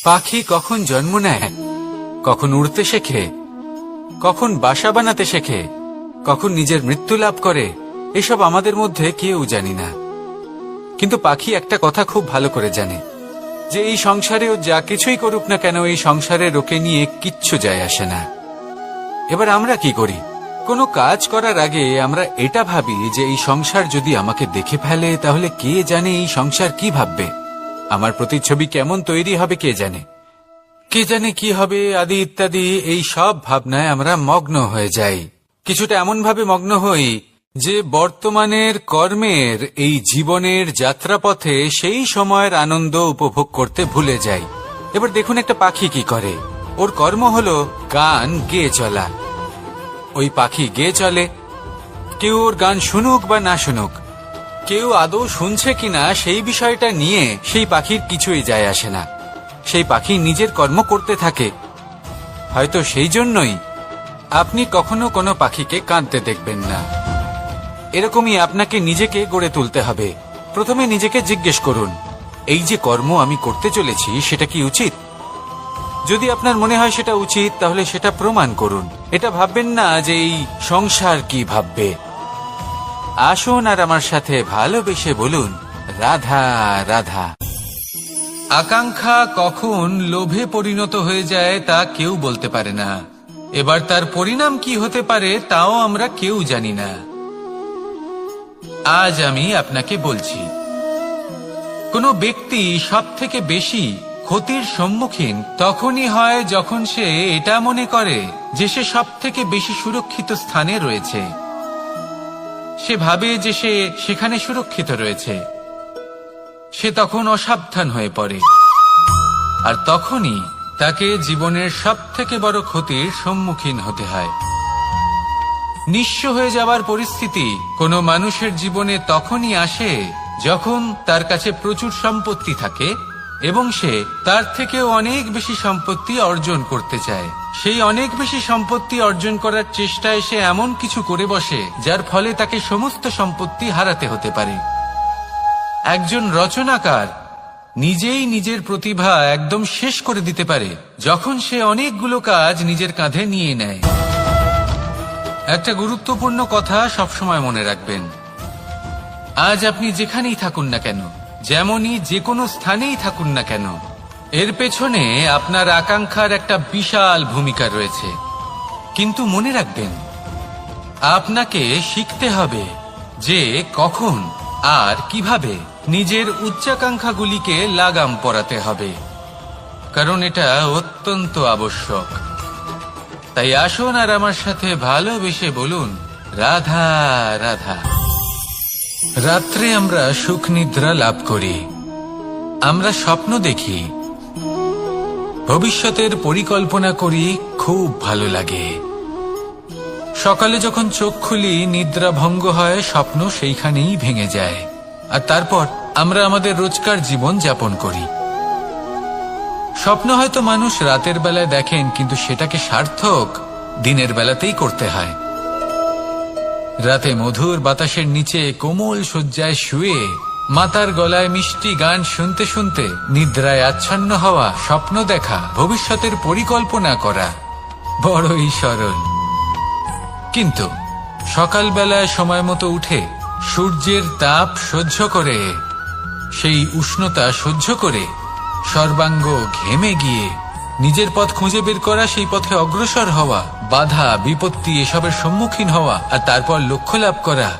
পাখি কখন জন্ম নেয়, কখন উড়তে শেখে, কখন বাসা বানাতে শেখে, কখন নিজের মৃত্যু লাভ করে, এসব আমাদের মধ্যে কেউ জানি না। কিন্তু পাখি একটা কথা খুব ভালো করে জানে, যে এই সংসারে ও যা কিছুই করুক না কেন, এই সংসারে ওকে নিয়ে কিচ্ছু যায় আসে না। এবার আমরা কি করি? কোনো কাজ করার আগে আমরা এটা ভাবি যে এই সংসার যদি আমাকে দেখে ফেলে, তাহলে কে জানে এই সংসার কি ভাববে, আমার প্রতিচ্ছবি কেমন তৈরি হবে কে জানে, কে জানে কি হবে আদি ইত্যাদি। এই সব ভাবনায় আমরা মগ্ন হয়ে যাই। কিছুটা এমন ভাবে মগ্ন হই যে বর্তমানের কর্মের এই জীবনের যাত্রাপথে সেই সময়ের আনন্দ উপভোগ করতে ভুলে যাই। এবার দেখুন একটা পাখি কি করে, ওর কর্ম হলো গান গেয়ে চলা। ওই পাখি গেয়ে চলে, কেউ ওর গান শুনুক বা না শুনুক, কেউ আদৌ শুনছে কিনা সেই বিষয়টা নিয়ে সেই পাখির কিছুই যায় আসে না। সেই পাখি নিজের কর্ম করতে থাকে। হয়তো সেই জন্যই আপনি কখনো কোনো পাখিকে কাঁদতে দেখবেন না। এরকমই আপনাকে নিজেকে গড়ে তুলতে হবে। প্রথমে নিজেকে জিজ্ঞেস করুন, এই যে কর্ম আমি করতে চলেছি সেটা কি উচিত? যদি আপনার মনে হয় সেটা উচিত, তাহলে সেটা প্রমাণ করুন। এটা ভাববেন না যে এই সংসার কি ভাববে। আসুন আর আমার সাথে ভালোবেসে বলুন, রাধা রাধা। আকাঙ্ক্ষা কখন লোভে পরিণত হয়ে যায় তা কেউ বলতে পারে না। এবার তার পরিণাম কি হতে পারে তাও আমরা কেউ জানি না। আজ আমি আপনাকে বলছি, কোনো ব্যক্তি সবথেকে বেশি ক্ষতির সম্মুখীন তখনই হয় যখন সে এটা মনে করে যে সে সবথেকে বেশি সুরক্ষিত স্থানে রয়েছে। সে ভাবে যে সে সেখানে সুরক্ষিত রয়েছে। সে তখন অসাবধান হয়ে পড়ে, আর তখনই তাকে জীবনের সবথেকে বড় ক্ষতির সম্মুখীন হতে হয়। নিঃস্ব হয়ে যাওয়ার পরিস্থিতি কোনো মানুষের জীবনে তখনই আসে যখন তার কাছে প্রচুর সম্পত্তি থাকে এবং সে তার থেকেও অনেক বেশি সম্পত্তি অর্জন করতে চায়। সেই অনেক বেশি সম্পত্তি অর্জন করার চেষ্টায় সে এমন কিছু করে বসে যার ফলে তাকে সমস্ত সম্পত্তি হারাতে হতে পারে। একজন রচনাকার নিজেই নিজের প্রতিভা একদম শেষ করে দিতে পারে যখন সে অনেকগুলো কাজ নিজের কাঁধে নিয়ে নেয়। একটা গুরুত্বপূর্ণ কথা সবসময় মনে রাখবেন, আজ আপনি যেখানেই থাকুন না কেন, যেমনই যে কোনো স্থানেই থাকুন না কেন, এর পেছনে আপনার আকাঙ্ক্ষার একটা বিশাল ভূমিকা রয়েছে। কিন্তু মনে রাখবেন, আপনাকে শিখতে হবে যে কখন আর কিভাবে নিজের উচ্চাকাঙ্ক্ষাগুলিকে লাগাম পরাতে হবে, কারণ এটা অত্যন্ত আবশ্যক। তাই আসুন আর আমার সাথে ভালোবেসে বলুন, রাধা রাধা। রাত্রে আমরা সুখ নিদ্রা লাভ করি, আমরা স্বপ্ন দেখি, ভবিষ্যতের পরিকল্পনা করি, খুব ভালো লাগে। সকালে যখন চোখ খুলি নিদ্রা ভঙ্গ হয়, স্বপ্ন সেইখানেই ভেঙে যায়, আর তারপর আমরা আমাদের রোজকার জীবন যাপন করি। স্বপ্ন হয়তো মানুষ রাতের বেলায় দেখেন, কিন্তু সেটাকে সার্থক দিনের বেলাতেই করতে হয়। রাতে মধুর বাতাসের নিচে কোমল শয্যায় শুয়ে মাতার গলায় মিষ্টি গান শুনতে শুনতে নিদ্রায় আচ্ছন্ন হওয়া, স্বপ্ন দেখা, ভবিষ্যতের পরিকল্পনা করা বড়ই সরল। কিন্তু সকালবেলায় সময় মতো উঠে সূর্যের তাপ সহ্য করে, সেই উষ্ণতা সহ্য করে সর্বাঙ্গ ঘেমে গিয়ে নিজের পথ খুঁজে বের করা, সেই পথে অগ্রসর হওয়া, বাধা বিপত্তি এসবের সম্মুখীন হওয়া, আর তারপর লক্ষ্য লাভ করা,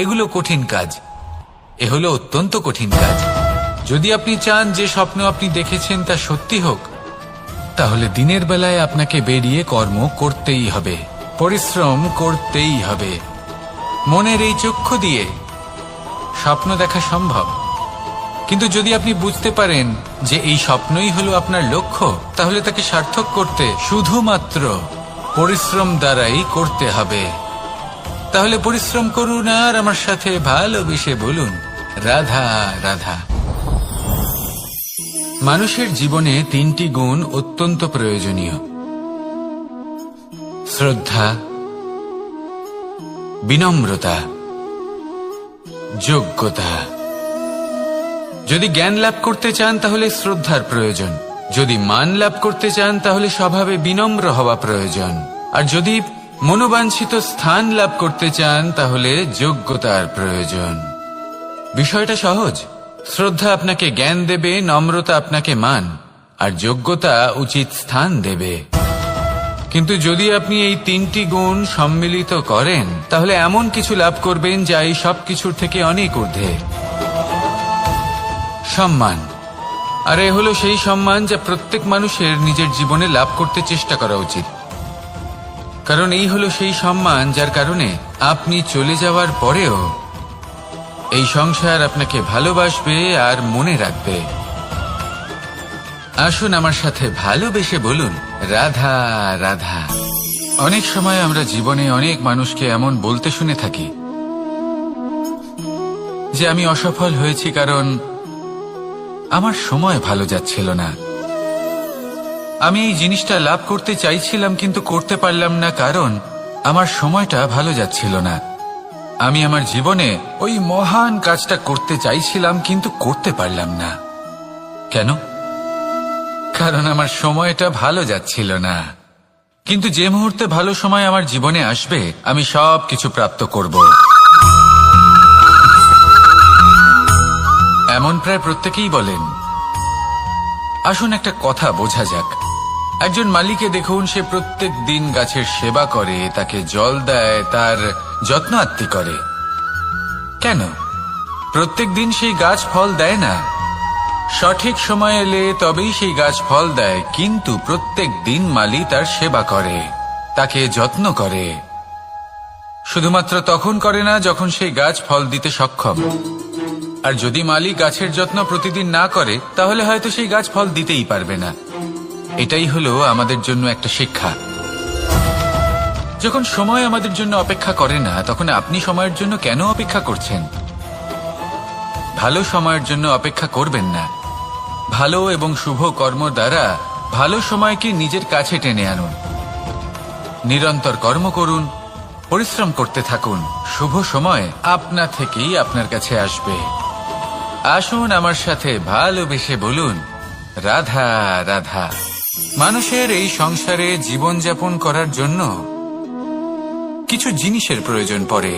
এগুলো কঠিন কাজ। এ হলো অত্যন্ত কঠিন কাজ। যদি আপনি চান যে স্বপ্ন আপনি দেখেছেন তা সত্যি হোক, তাহলে দিনের বেলায় আপনাকে বেরিয়ে কর্ম করতেই হবে, পরিশ্রম করতেই হবে। মনের এই চক্ষু দিয়ে স্বপ্ন দেখা সম্ভব, কিন্তু যদি আপনি বুঝতে পারেন যে এই স্বপ্নই হলো আপনার লক্ষ্য, তাহলে তাকে সার্থক করতে শুধুমাত্র পরিশ্রম দ্বারাই করতে হবে। তাহলে পরিশ্রম করুন আর আমার সাথে ভালোবেসে বলুন, রাধা রাধা। মানুষের জীবনে 3টি গুণ অত্যন্ত প্রয়োজনীয়: শ্রদ্ধা, বিনম্রতা, যোগ্যতা। যদি জ্ঞান লাভ করতে চান তাহলে শ্রদ্ধার প্রয়োজন, যদি মান লাভ করতে চান তাহলে স্বভাবে বিনম্র হওয়া প্রয়োজন, আর যদি মনোবাঞ্ছিত স্থান লাভ করতে চান তাহলে যোগ্যতার প্রয়োজন। বিষয়টা সহজ। শ্রদ্ধা আপনাকে জ্ঞান দেবে, নম্রতা আপনাকে মান, আর যোগ্যতা উচিত স্থান দেবে। কিন্তু যদি আপনি এই 3টি গুণ সম্মিলিত করেন তাহলে এমন কিছু লাভ করবেন যা এই সব কিছুর থেকে অনেক ঊর্ধ্বে। সম্মান। আর এ হলো সেই সম্মান যা প্রত্যেক মানুষের নিজের জীবনে লাভ করতে চেষ্টা করা উচিত, কারণ এই হলো সেই সম্মান যার কারণে আপনি চলে যাওয়ার পরেও এই সংসার আপনাকে ভালোবাসবে আর মনে রাখবে। আসুন আমার সাথে ভালোবেসে বলুন, রাধা রাধা। অনেক সময় আমরা জীবনে অনেক মানুষকে এমন বলতে শুনে থাকি যে আমি অসফল হয়েছি কারণ আমার সময় ভালো যাচ্ছিল না, আমি এই জিনিসটা লাভ করতে চাইছিলাম কিন্তু করতে পারলাম না কারণ আমার সময়টা ভালো যাচ্ছিল না, আমি আমার জীবনে ওই মহান কাজটা করতে চাইছিলাম কিন্তু করতে পারলাম না। কেন? কারণ আমার সময়টা ভালো যাচ্ছিল না। কিন্তু যে মুহূর্তে ভালো সময় আমার জীবনে আসবে আমি সব কিছু প্রাপ্ত করব। এমন প্রায় প্রত্যেকেই বলেন। আসুন একটা কথা বোঝা যাক। একজন মালিকে দেখুন, সে প্রত্যেক দিন গাছের সেবা করে, তাকে জল দেয়, তার যত্ন আত্তি করে। কেন? প্রত্যেক দিন সেই গাছ ফল দেয় না। সঠিক সময় এলে তবেই সেই গাছ ফল দেয়, কিন্তু প্রত্যেক দিন মালি তার সেবা করে, তাকে যত্ন করে। শুধুমাত্র তখন করে না যখন সেই গাছ ফল দিতে সক্ষম। আর যদি মালি গাছের যত্ন প্রতিদিন না করে তাহলে হয়তো সেই গাছ ফল দিতেই পারবে না। এটাই হলো আমাদের জন্য একটা শিক্ষা। যখন সময় আমাদের জন্য অপেক্ষা করে না তখন আপনি সময়ের জন্য কেন অপেক্ষা করছেন? ভালো সময়ের জন্য অপেক্ষা করবেন না। ভালো এবং শুভ কর্ম দ্বারা ভালো সময়কে নিজের কাছে টেনে আনুন। নিরন্তর কর্ম করুন, পরিশ্রম করতে থাকুন, শুভ সময় আপনা থেকেই আপনার কাছে আসবে। আসুন আমার সাথে ভালোবেসে বলুন, রাধা রাধা। মানুষের এই সংসারে জীবনযাপন করার জন্য কিছু জিনিসের প্রয়োজন পড়ে।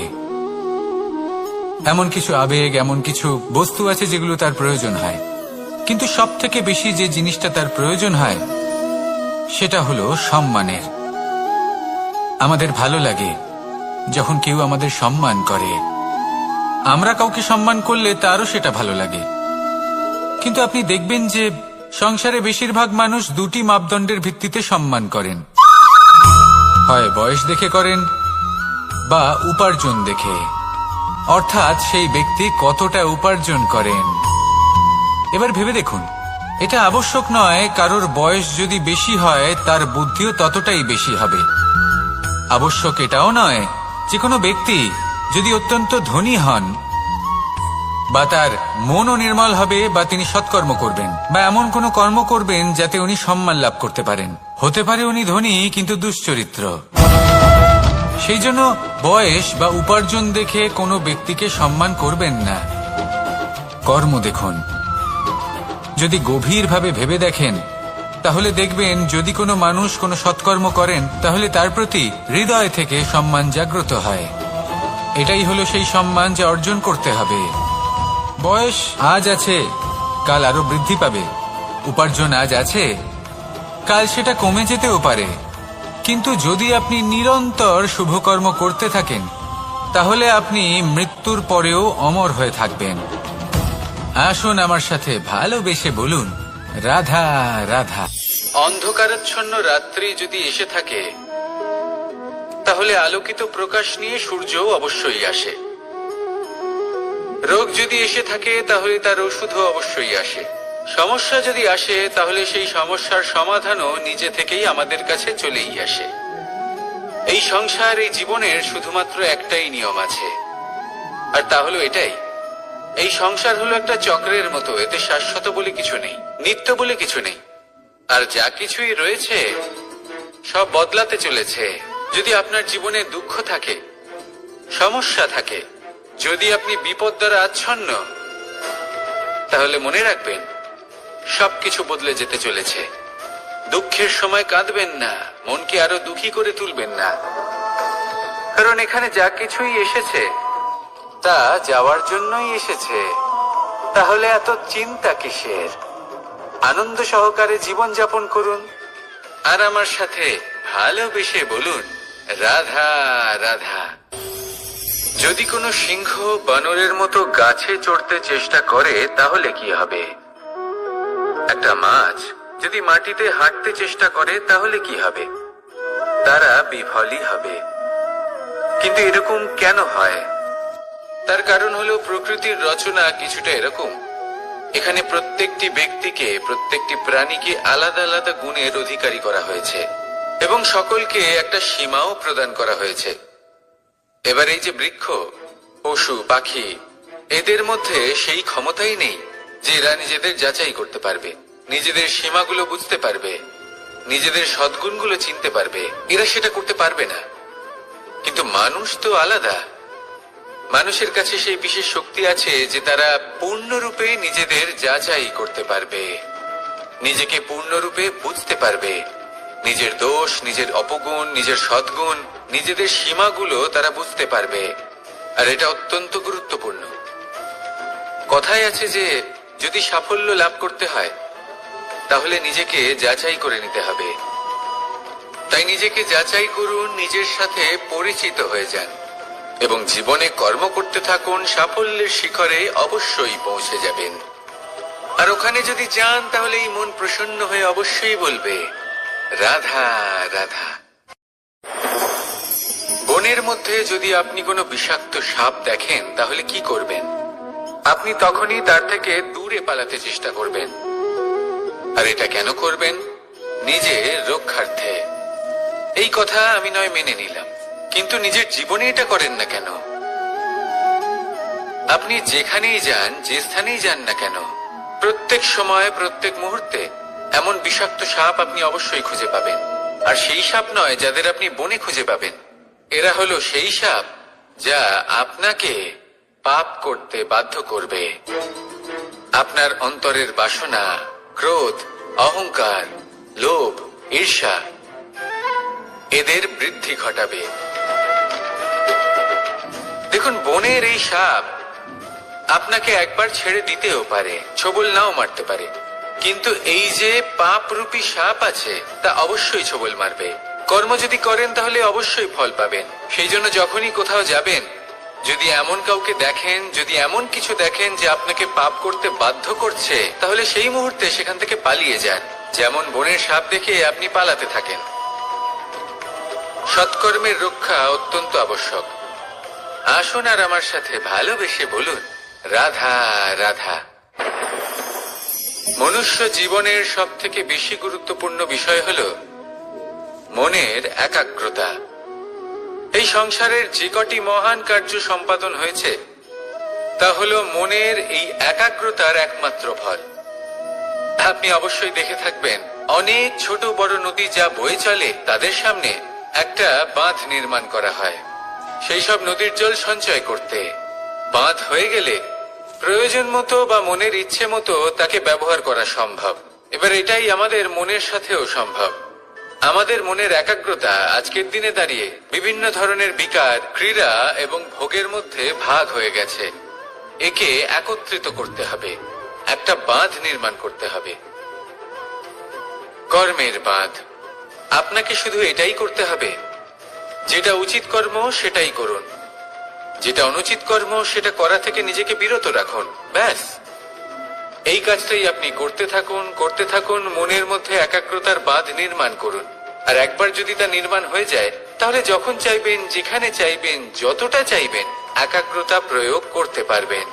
এমন কিছু আবেগ, এমন কিছু বস্তু আছে যেগুলো তার প্রয়োজন হয়, কিন্তু সব থেকে বেশি যে জিনিসটা তার প্রয়োজন হয় সেটা হলো সম্মানের। আমাদের ভালো লাগে যখন কেউ আমাদের সম্মান করে। আমরা কাউকে সম্মান করলে তারও সেটা ভালো লাগে। কিন্তু আপনি দেখবেন যে সংসারে বেশিরভাগ মানুষ 2টি মাপদণ্ডের ভিত্তিতে সম্মান করেন। হয় বয়স দেখে করেন বা উপার্জন দেখে, অর্থাৎ সেই ব্যক্তি কতটা উপার্জন করেন। এবার ভেবে দেখুন, এটা আবশ্যক নয় কারোর বয়স যদি বেশি হয় তার বুদ্ধিও ততটাই বেশি হবে। আবশ্যক এটাও নয় যে কোনো ব্যক্তি যদি অত্যন্ত ধনী হন বা তার মনও নির্মল হবে বা তিনি সৎকর্ম করবেন বা এমন কোনো কর্ম করবেন যাতে উনি সম্মান লাভ করতে পারেন। হতে পারে উনি ধনী কিন্তু দুশ্চরিত্র। সেই জন্য বয়স বা উপার্জন দেখে কোনো ব্যক্তিকে সম্মান করবেন না। কর্ম দেখুন। যদি গভীরভাবে ভেবে দেখেন তাহলে দেখবেন যদি কোনো মানুষ কোনো সৎকর্ম করেন তাহলে তার প্রতি হৃদয় থেকে সম্মান জাগ্রত হয়। এটাই হলো সেই সম্মান যা অর্জন করতে হবে। বয়স আজ আছে, কাল আরো বৃদ্ধি পাবে। উপার্জন আজ আছে, কাল সেটা কমে যেতেও পারে। কিন্তু যদি আপনি নিরন্তর শুভকর্ম করতে থাকেন তাহলে আপনি মৃত্যুর পরেও অমর হয়ে থাকবেন। আসুন আমার সাথে ভালোবেসে বলুন, রাধা রাধা। অন্ধকারাচ্ছন্ন রাত্রি যদি এসে থাকে, তাহলে আলোকিত প্রকাশ নিয়ে সূর্যও অবশ্যই আসে। রোগ যদি এসে থাকে, তাহলে তার ওষুধও অবশ্যই আসে। সমস্যা যদি আসে, তাহলে সেই সমস্যার সমাধানও নিজে থেকেই আমাদের কাছে চলেই আসে। এই সংসার, এই জীবনের শুধুমাত্র একটাই নিয়ম আছে, আর তা হলো এটাই, এই সংসার হলো একটা চক্রের মতো। এতে শাশ্বত বলে কিছু নেই, নিত্য বলে কিছু নেই, আর যা কিছুই রয়েছে সব বদলাতে চলেছে। যদি আপনার জীবনে দুঃখ থাকে, সমস্যা থাকে, যদি আপনি বিপদ দ্বারা আচ্ছন্ন, তাহলে মনে রাখবেন সবকিছু বদলে যেতে চলেছে। দুঃখের সময় কাঁদবেন না, মনকে আরো দুঃখী করে তুলবেন না, কারণ এখানে যা কিছুই এসেছে তা যাওয়ার জন্যই এসেছে। তাহলে এত চিন্তা কিসের? আনন্দ সহকারে জীবন যাপন করুন, আর আমার সাথে ভালোবেসে বলুন, রাধা রাধা। যদি কোনো সিংহ বানরের মতো গাছে চড়তে চেষ্টা করে, তাহলে কি হবে? একটা মাছ যদি মাটিতে হাঁটতে চেষ্টা করে, তাহলে কি হবে? তারা বিফলই হবে। কিন্তু এরকম কেন হয়? তার কারণ হলো প্রকৃতির রচনা কিছুটা এরকম। এখানে প্রত্যেকটি ব্যক্তিকে, প্রত্যেকটি প্রাণীকে আলাদা আলাদা গুণের অধিকারী করা হয়েছে, এবং সকলকে একটা সীমাও প্রদান করা হয়েছে। এবার এই যে বৃক্ষ, পশু, পাখি, এদের মধ্যে সেই ক্ষমতাই নেই যে এরা নিজেদের যাচাই করতে পারবে, নিজেদের সীমাগুলো বুঝতে পারবে, নিজেদের সদ্গুণগুলো চিনতে পারবে। এরা সেটা করতে পারবে না। কিন্তু মানুষ তো আলাদা। মানুষের কাছে সেই বিশেষ শক্তি আছে যে তারা পূর্ণরূপে নিজেদের যাচাই করতে পারবে, নিজেকে পূর্ণরূপে বুঝতে পারবে, নিজের দোষ, নিজের অপগুণ, নিজের সদ্গুণ, নিজেদের সীমাগুলো তারা বুঝতে পারবে। আর এটা অত্যন্ত গুরুত্বপূর্ণ। কথায় আছে যে যদি সাফল্য লাভ করতে হয়, তাহলে নিজেকে যাচাই করে নিতে হবে। তাই নিজেকে যাচাই করুন, নিজের সাথে পরিচিত হয়ে যান, এবং জীবনে কর্ম করতে থাকুন। সাফল্যের শিখরে অবশ্যই পৌঁছে যাবেন। আর ওখানে যদি যান, তাহলে এই মন প্রসন্ন হয়ে অবশ্যই বলবে, রাধা রাধা। বনের মধ্যে যদি আপনি কোনো বিষাক্ত সাপ দেখেন, তাহলে কি করবেন? আপনি তখনই তার থেকে দূরে পালাতে চেষ্টা করবেন। আর এটা কেন করবেন? নিজের রক্ষার্থে। এই কথা আমি নয় মেনে নিলাম, কিন্তু নিজের জীবনে এটা করেন না কেন? আপনি যেখানেই যান, যে স্থানেই যান না কেন, প্রত্যেক সময়, প্রত্যেক মুহূর্তে এমন বিষাক্ত সাপ আপনি অবশ্যই খুঁজে পাবেন। আর সেই সাপ নয় যাদের আপনি বনে খুঁজে পাবেন, এরা হলো সেই সাপ যা আপনাকে পাপ করতে বাধ্য করবে। আপনার অন্তরের বাসনা, ক্রোধ, অহংকার, লোভ, ঈর্ষা, এদের বৃদ্ধি ঘটাবে। দেখুন, বনের এই সাপ আপনাকে একবার ছেড়ে দিতেও পারে, ছোবল নাও মারতে পারে, কিন্তু এই যে পাপরূপী সাপ আছে, তা অবশ্যই ছোবল মারবে। কর্ম যদি করেন, তাহলে অবশ্যই ফল পাবেন। সেই জন্য যখনই কোথাও যাবেন, যদি এমন কাউকে দেখেন, যদি এমন কিছু দেখেন যে আপনাকে পাপ করতে বাধ্য করছে, তাহলে সেই মুহূর্তে সেখান থেকে পালিয়ে যান। যেমন বনের সাপ দেখে আপনি পালাতে থাকেন। সৎকর্মের রক্ষা অত্যন্ত আবশ্যক। আসুন আর আমার সাথে ভালোবেসে বলুন, রাধা রাধা। মনুষ্য জীবনের সব থেকে বেশি গুরুত্বপূর্ণ বিষয় হল মনের একাগ্রতা। এই সংসারের যে কটি মহান কার্য সম্পাদন হয়েছে, তা হল মনের এই একাগ্রতার একমাত্র ফল। আপনি অবশ্যই দেখে থাকবেন, অনেক ছোট বড় নদী যা বয়ে চলে, তাদের সামনে একটা বাঁধ নির্মাণ করা হয় সেই সব নদীর জল সঞ্চয় করতে। বাঁধ হয়ে গেলে প্রয়োজন মতো বা মনের ইচ্ছে মতো তাকে ব্যবহার করা সম্ভব। এবার এটাই আমাদের মনের সাথেও সম্ভব। আমাদের মনের একাগ্রতা আজকের দিনে দাঁড়িয়ে বিভিন্ন ধরনের বিকার, ক্রীড়া এবং ভোগের মধ্যে ভাগ হয়ে গেছে। একে একত্রিত করতে হবে, একটা বাঁধ নির্মাণ করতে হবে, কর্মের বাঁধ। আপনাকে শুধু এটাই করতে হবে, যেটা উচিত কর্ম সেটাই করুন, যেটা অনুচিত কর্ম সেটা করা থেকে নিজেকে বিরত রাখুন। ব্যাস, এই কাজটাই আপনি করতে থাকুন, মনের মধ্যে একাগ্রতার বাঁধ নির্মাণ করুন। আর একবার যদি তা নির্মাণ হয়ে যায়, তাহলে যখন চাইবেন, যেখানে চাইবেন, যতটা চাইবেন, একাগ্রতা প্রয়োগ করতে পারবেন।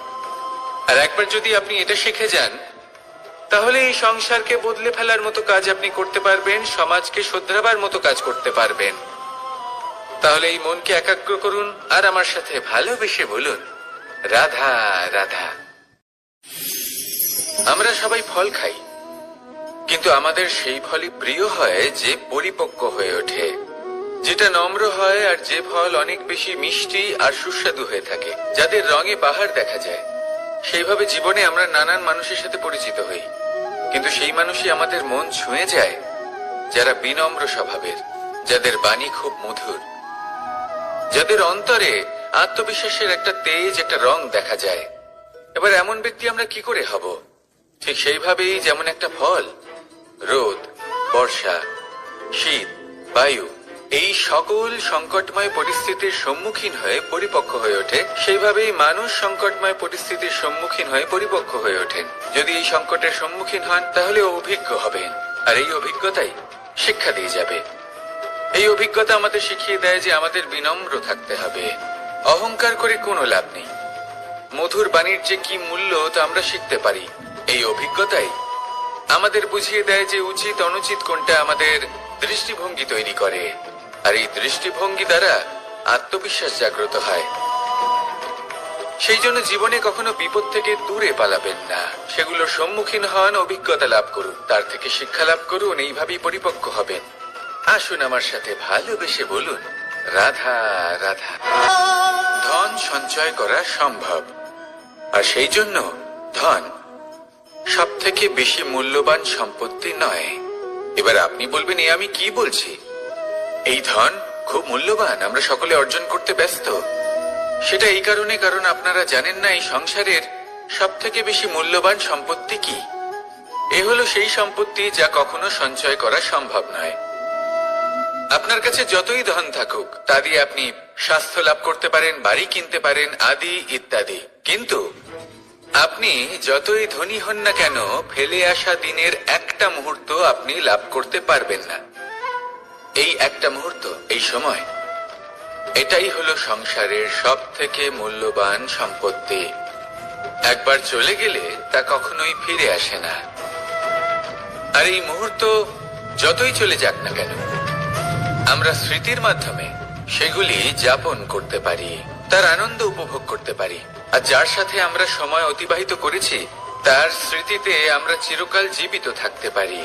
আর একবার যদি আপনি এটা শিখে যান, তাহলে এই সংসারকে বদলে ফেলার মতো কাজ আপনি করতে পারবেন, সমাজকে শোধরাবার মতো কাজ করতে পারবেন। তাহলে এই মনকে একাগ্র করুন আর আমার সাথে ভালোবেসে বলুন, রাধা রাধা। আমরা সবাই ফল খাই, কিন্তু আমাদের সেই ফলই প্রিয় হয় যে পরিপক্ক হয়ে ওঠে, যেটা নম্র হয়, আর যে ফল অনেক বেশি মিষ্টি আর সুস্বাদু হয়ে থাকে, যাদের রঙে বাহার দেখা যায়। সেইভাবে জীবনে আমরা নানান মানুষের সাথে পরিচিত হই, কিন্তু সেই মানুষই আমাদের মন ছুঁয়ে যায় যারা বিনম্র স্বভাবের, যাদের বাণী খুব মধুর, যাদের অন্তরে আত্মবিশ্বাসের একটা তেজ, একটা রং দেখা যায়। এবার এমন ব্যক্তি আমরা কি করে হব? ঠিক সেইভাবেই যেমন একটা ফল রোদ, বর্ষা, শীত, বায়ু এই সকল সংকটময় পরিস্থিতির সম্মুখীন হয়ে পরিপক্ক হয়ে ওঠে, সেইভাবেই মানুষ সংকটময় পরিস্থিতির সম্মুখীন হয়ে পরিপক্ক হয়ে ওঠেন। যদি এই সংকটের সম্মুখীন হন, তাহলে অভিজ্ঞ হবেন, আর এই অভিজ্ঞতাই শিক্ষা দিয়ে যাবে। এই অভিজ্ঞতা আমাদের শিখিয়ে দেয় যে আমাদের বিনম্র থাকতে হবে। অহংকার করে কোনো লাভ নেই। মধুর বাণীর যে কি মূল্য তা আমরা শিখতে পারি। এই অভিজ্ঞতাই আমাদের বুঝিয়ে দেয় যে উচিত অনুচিত কোনটা, আমাদের দৃষ্টিভঙ্গি তৈরি করে, আর এই দৃষ্টিভঙ্গি দ্বারা আত্মবিশ্বাস জাগ্রত হয়। সেই জন্য জীবনে কখনো বিপদ থেকে দূরে পালাবেন না, সেগুলোর সম্মুখীন হন, অভিজ্ঞতা লাভ করুন, তার থেকে শিক্ষা লাভ করুন, এইভাবেই পরিপক্ক হবেন। আসুন আমার সাথে ভালোবেসে বলুন, রাধা রাধা। ধন সঞ্চয় করা সম্ভব, আর সেই জন্য ধন সব থেকে বেশি মূল্যবান সম্পত্তি নয়। এবার আপনি বলবেন, এ আমি কি বলছি? এই ধন খুব মূল্যবান, আমরা সকলে অর্জন করতে ব্যস্ত। সেটা এই কারণে, কারণ আপনারা জানেন না এই সংসারের সব থেকে বেশি মূল্যবান সম্পত্তি কি। এ হলো সেই সম্পত্তি যা কখনো সঞ্চয় করা সম্ভব নয়। আপনার কাছে যতই ধন থাকুক, তা দিয়ে আপনি স্বাস্থ্য লাভ করতে পারেন, বাড়ি কিনতে পারেন, আদি ইত্যাদি, কিন্তু আপনি যতই ধনী হন না কেন, ফেলে আসা দিনের একটা মুহূর্ত আপনি লাভ করতে পারবেন না। এই একটা মুহূর্ত, এই সময়, এটাই হলো সংসারের সব থেকে মূল্যবান সম্পত্তি। একবার চলে গেলে তা কখনোই ফিরে আসে না। আর এই মুহূর্ত যতই চলে যাক না কেন, আমরা স্মৃতির মাধ্যমে সেগুলি যাপন করতে পারি, তার আনন্দ উপভোগ করতে পারি। আর যার সাথে আমরা সময় অতিবাহিত করেছি, তার স্মৃতিতে আমরা চিরকাল জীবিত থাকতে পারি।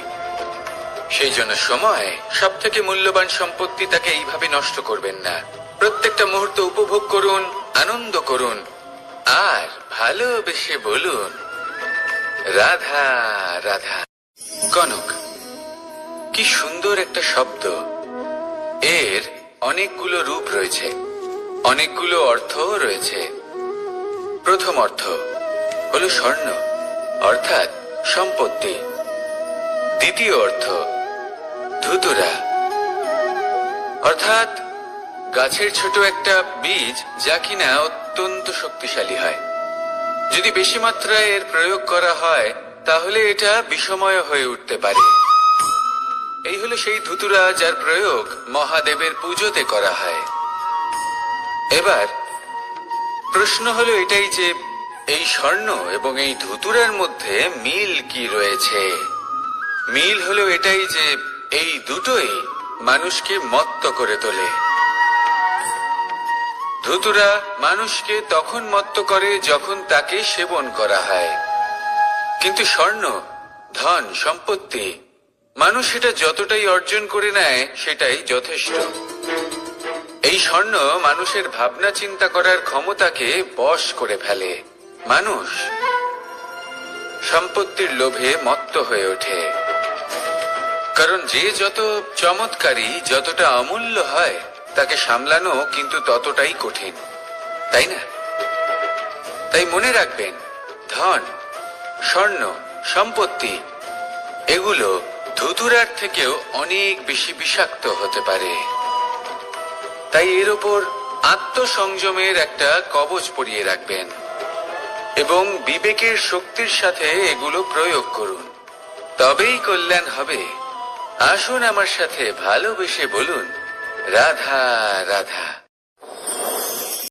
সেই জন্য সময় সব থেকে মূল্যবান সম্পত্তি, তাকে এইভাবে নষ্ট করবেন না। প্রত্যেকটা মুহূর্ত উপভোগ করুন, আনন্দ করুন, আর ভালোবেসে বলুন, রাধা রাধা। কনক, কি সুন্দর একটা শব্দ। এর অনেকগুলো রূপ রয়েছে, অনেকগুলো অর্থও রয়েছে। প্রথম অর্থ হলো স্বর্ণ, অর্থাৎ সম্পত্তি। দ্বিতীয় অর্থ ধুতুরা, অর্থাৎ গাছের ছোট একটা বীজ, যা কিনা অত্যন্ত শক্তিশালী হয়। যদি বেশি মাত্রায় এর প্রয়োগ করা হয়, তাহলে এটা বিষময় হয়ে উঠতে পারে। এই হলো সেই ধুতুরা, যার প্রয়োগ মহাদেবের পুজোতে করা হয়। এবার প্রশ্ন হলো এটাই যে এই স্বর্ণ এবং এই ধুতুরার মধ্যে মিল কি রয়েছে। মিল হলো এটাই যে এই দুটোই মানুষকে মত্ত করে তোলে। ধুতুরা মানুষকে তখন মত্ত করে যখন তাকে সেবন করা হয়, কিন্তু স্বর্ণ, ধন, সম্পত্তি, মানুষ সেটা যতটাই অর্জন করে নেয় সেটাই যথেষ্ট। এই স্বর্ণ মানুষের ভাবনা চিন্তা করার ক্ষমতাকে বশ করে ফেলে। মানুষ সম্পত্তির লোভে মত্ত হয়ে ওঠে, কারণ যে যত চমৎকারী, যতটা অমূল্য হয়, তাকে সামলানো কিন্তু ততটাই কঠিন, তাই না? তাই মনে রাখবেন, ধন, স্বর্ণ, সম্পত্তি এগুলো ধুতুরার থেকেও অনেক বেশি বিষাক্ত হতে পারে। তাই এর ওপর আত্মসংযমের একটা কবচ পরিয়ে রাখবেন। এবং বিবেকের শক্তির সাথে এগুলো প্রয়োগ করুন, তবেই কল্যাণ হবে। আসুন আমার সাথে ভালোবেসে বলুন, রাধা রাধা।